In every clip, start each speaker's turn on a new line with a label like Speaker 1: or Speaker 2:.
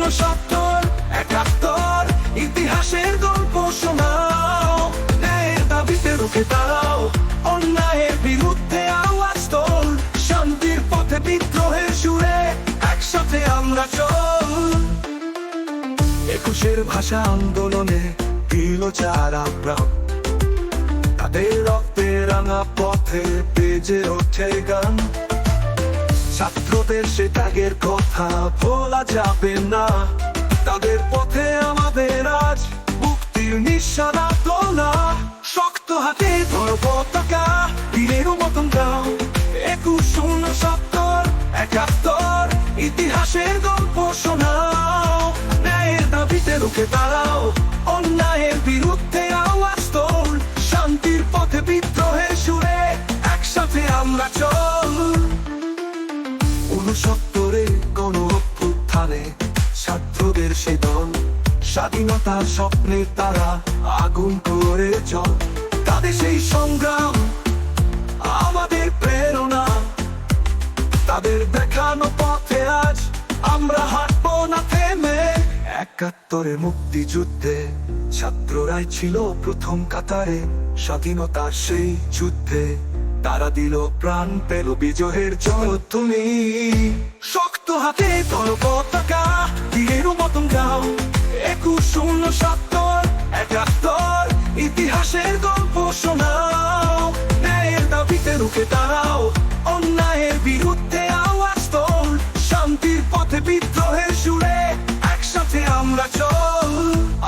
Speaker 1: 71 ইতিহাসের গল্প শোনাও, ন্যায়ের দাবিতে রুখে দাঁড়াও, অন্যায়ের বিরুদ্ধে আওয়াজ তোল, শান্তির পথে বিদ্রোহের সুরে একসাথে আমরা চল। 21 ভাষা আন্দোলনে দিল যারা প্রাণ, তাদের রক্তে রাঙা পথে বেজে ওঠে গান। ছাত্রদের সে ত্যাগের কথা ভোলা যাবে না, তাদের পথে আমাদের আজ মুক্তির নিশানা তোলা। শক্ত হাতে ধরো পতাকা, বীরের মতন গাও, 21 ইতিহাসের গল্প শোনাও, ন্যায়ের দাবিতে রুখে দাঁড়াও, অন্যায়ের বিরুদ্ধে আওয়াজ তোল, শান্তির পথে বিদ্রোহের সুরে একসাথে আমরা চল। 69 গণ অভ্যুত্থানে ছাত্রদের সে দল, স্বাধীনতার স্বপ্নের তারা আগুন করে চল। তাদের সেই সংগ্রাম আমাদের প্রেরণা, তাদের দেখানো পথে আজ আমরা হাঁটবো না থেমে। 71 মুক্তিযুদ্ধে ছাত্ররাই ছিল প্রথম কাতারে, স্বাধীনতার সেই যুদ্ধে তারা দিল প্রাণ, পেল বিজয়ের জয়ধ্বনি। শক্ত হাতে ধরো পতাকা, বীরের মতন গাও, 21 ইতিহাসের গল্প শোনাও, ন্যায়ের দাবিতে রুখে দাঁড়াও, অন্যায়ের বিরুদ্ধে আওয়াজ তোল, শান্তির পথে বিদ্রোহের সুরে একসাথে আমরা চল।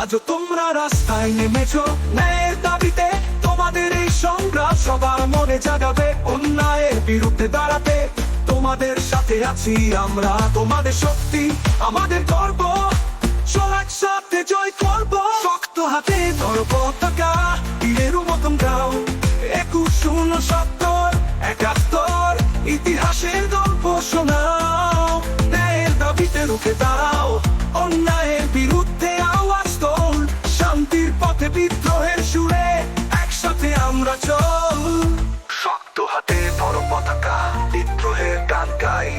Speaker 1: আজও তোমরা রাস্তায় নেমেছো ন্যায়ের দাবিতে, তোমাদের এই সংগ্রাম সবার মনে জাগাবে, অন্যায়ের বিরুদ্ধে দাঁড়াতে তোমাদের সাথে আছি আমরা। তোমাদের শক্তি আমাদের গর্ব, চল একসাথে জয় করব। শক্ত হাতে ধরো পতাকা, বীরের মতন গাও, 21 ইতিহাসের গল্প শোনাও, ন্যায়ের দাবিতে রুখে দাঁড়াও, অন্যায়ের বিরুদ্ধে আওয়াজ তোল, শান্তির পথে বিদ্রোহের সুরে একসাথে আমরা চল। শক্ত হাতে ধরো পতাকা, বিদ্রোহের গান গাই,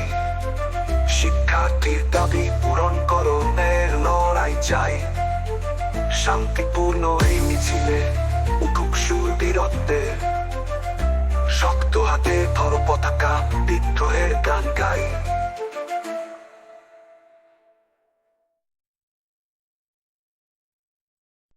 Speaker 1: শিক্ষার্থীর দাবি পূরণ করো, ন্যায়ের লড়াই চাই। শান্তিপূর্ণ এই মিছিলে উঠুক সুর বীরত্বের, শক্ত হাতে ধরো পতাকা, বিদ্রোহের গান গাই।